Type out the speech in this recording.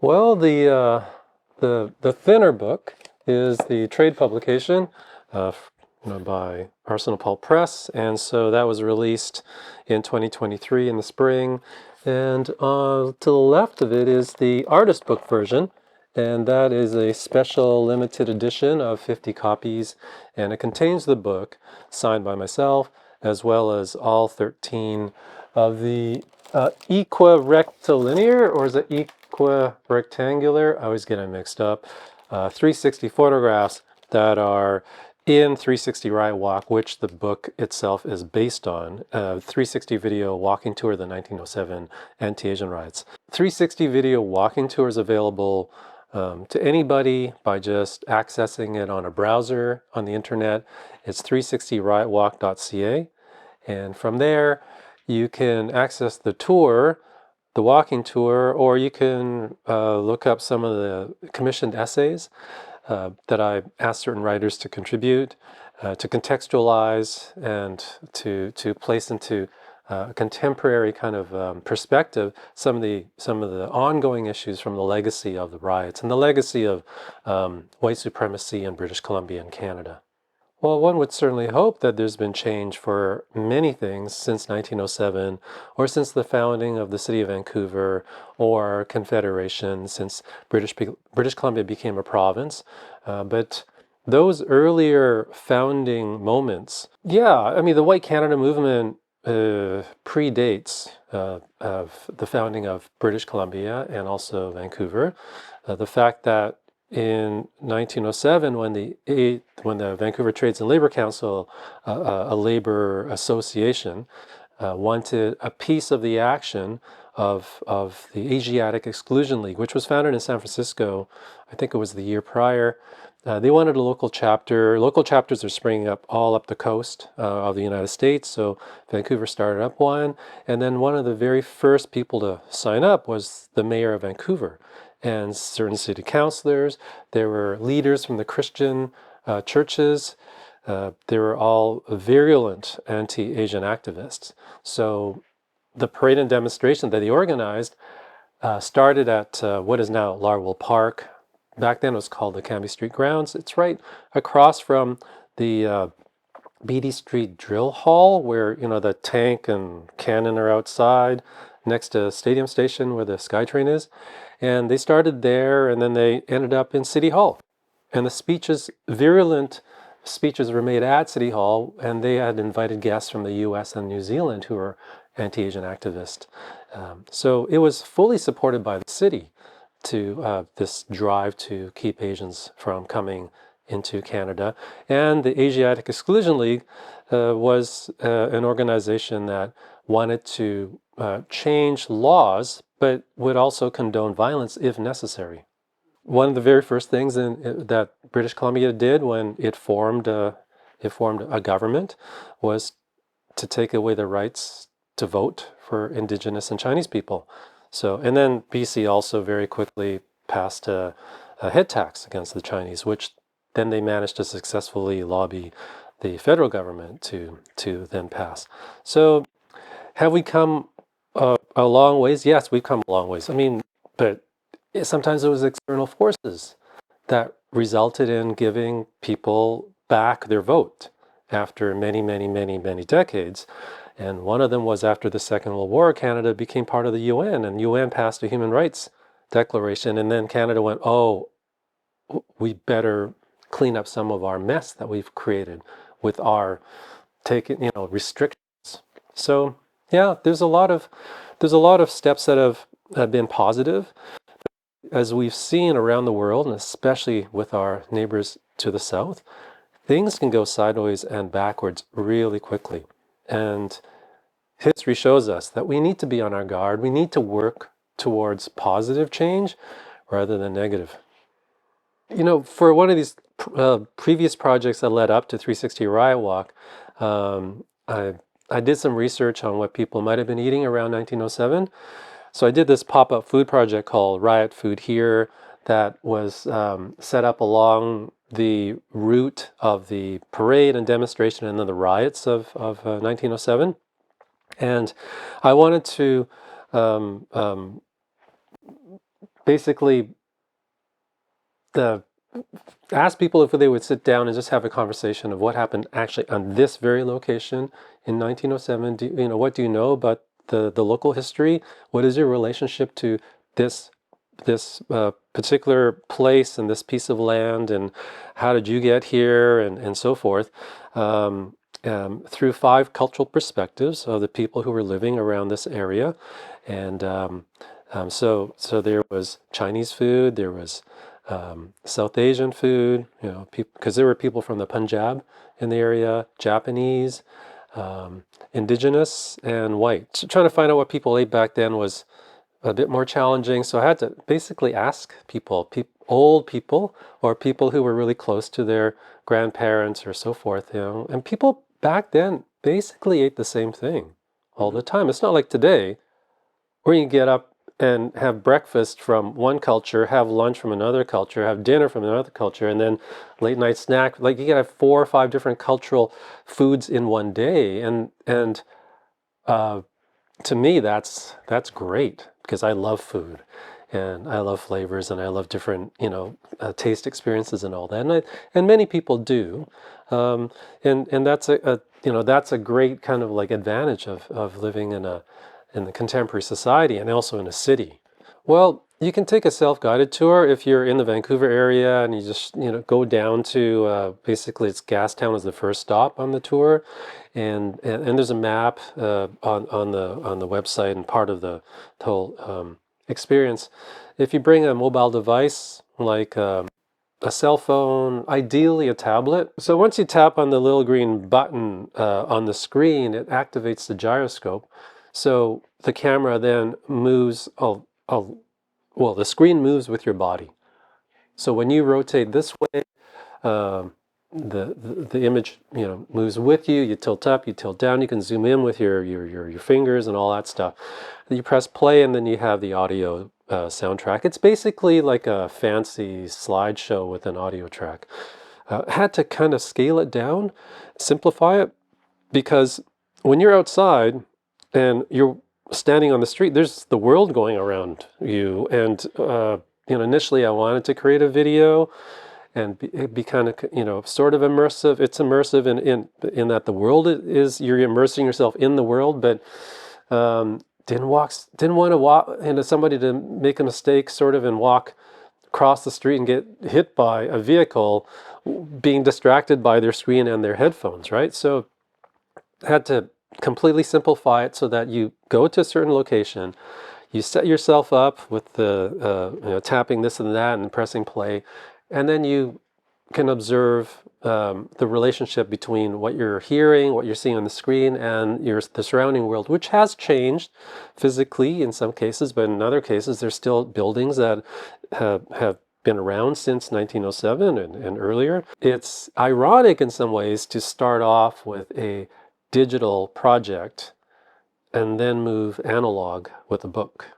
Well, the thinner book is the trade publication by Arsenal Pulp Press, and so that was released in 2023 in the spring. And to the left of it is the artist book version, and that is a special limited edition of 50 copies, and it contains the book signed by myself, as well as all 13 of the equirectilinear, or is it equirectangular? I always get them mixed up. 360 photographs that are in 360 Riot Walk, which the book itself is based on. 360 Video Walking Tour of the 1907 Anti-Asian Riots. 360 Video Walking Tour is available to anybody by just accessing it on a browser on the internet. It's 360riotwalk.ca, and from there you can access the tour, the walking tour, or you can look up some of the commissioned essays that I asked certain writers to contribute, to contextualize, and to place into a contemporary kind of perspective some of the ongoing issues from the legacy of the riots and the legacy of white supremacy in British Columbia and Canada. Well, one would certainly hope that there's been change for many things since 1907, or since the founding of the city of Vancouver, or Confederation, since British Columbia became a province. But those earlier founding moments, yeah, I mean, the White Canada movement predates of the founding of British Columbia and also Vancouver. The fact that in 1907, when the Vancouver Trades and Labor Council, a labor association, wanted a piece of the action of the Asiatic Exclusion League, which was founded in San Francisco, I think it was the year prior. They wanted a local chapter. Local chapters are springing up all up the coast of the United States, so Vancouver started up one. And then one of the very first people to sign up was the mayor of Vancouver and certain city councilors. There were leaders from the Christian churches. They were all virulent anti-Asian activists. So the parade and demonstration that they organized started at what is now Larwell Park. Back then it was called the Cambie Street Grounds. It's right across from the Beatty Street Drill Hall, where the tank and cannon are outside, next to Stadium Station where the SkyTrain is. And they started there, and then they ended up in City Hall. And the speeches, virulent speeches, were made at City Hall, and they had invited guests from the US and New Zealand who were anti-Asian activists. So it was fully supported by the city to this drive to keep Asians from coming into Canada. And the Asiatic Exclusion League was an organization that wanted to change laws, but would also condone violence if necessary. One of the very first things that British Columbia did when it formed a government was to take away the rights to vote for Indigenous and Chinese people. So, and then BC also very quickly passed a head tax against the Chinese, which then they managed to successfully lobby the federal government to then pass. So, have we come a long ways? Yes, we've come a long ways. I mean, but sometimes it was external forces that resulted in giving people back their vote after many, many, many, many decades. And one of them was after the Second World War, Canada became part of the UN, and UN passed a human rights declaration. And then Canada went, oh, we better clean up some of our mess that we've created with our restrictions. So yeah, there's a lot of steps that have been positive. As we've seen around the world, and especially with our neighbors to the south, things can go sideways and backwards really quickly. And history shows us that we need to be on our guard. We need to work towards positive change rather than negative. For one of these previous projects that led up to 360 Riot Walk, I did some research on what people might have been eating around 1907. So I did this pop-up food project called Riot Food Here that was set up along the route of the parade and demonstration and then the riots of 1907. And I wanted to basically the ask people if they would sit down and just have a conversation of what happened actually on this very location in 1907. What do you know about the local history? What is your relationship to this particular place and this piece of land, and how did you get here, and so forth, through 5 cultural perspectives of the people who were living around this area. And so there was Chinese food, there was South Asian food, because there were people from the Punjab in the area, Japanese, indigenous, and white. So trying to find out what people ate back then was a bit more challenging. So I had to basically ask people, old people, or people who were really close to their grandparents or so forth, And people back then basically ate the same thing all the time. It's not like today, where you get up and have breakfast from one culture, have lunch from another culture, have dinner from another culture, and then late night snack. Like you can have 4 or 5 different cultural foods in one day, and to me that's great, because I love food, and I love flavors, and I love different taste experiences and all that, and many people do, and that's that's a great kind of like advantage of living in the contemporary society, and also in a city. Well, you can take a self-guided tour if you're in the Vancouver area, and you just go down to basically it's Gastown is the first stop on the tour, and there's a map on the website, and part of the whole experience. If you bring a mobile device like a cell phone, ideally a tablet. So once you tap on the little green button on the screen, it activates the gyroscope. So the camera then moves, well, the screen moves with your body. So when you rotate this way, um, the image moves with you. You tilt up, you tilt down. You can zoom in with your fingers and all that stuff. You press play, and then you have the audio soundtrack. It's basically like a fancy slideshow with an audio track. Had to kind of scale it down, simplify it, because when you're outside and you're standing on the street, there's the world going around you. And initially I wanted to create a video and be kind of sort of immersive. It's immersive in that the world is you're immersing yourself in the world, but didn't want to walk into somebody to make a mistake sort of and walk across the street and get hit by a vehicle, being distracted by their screen and their headphones, right? So had to completely simplify it so that you go to a certain location, you set yourself up with the tapping this and that and pressing play, and then you can observe the relationship between what you're hearing, what you're seeing on the screen, and the surrounding world, which has changed physically in some cases, but in other cases there's still buildings that have been around since 1907 and earlier. It's ironic in some ways to start off with a digital project and then move analog with a book.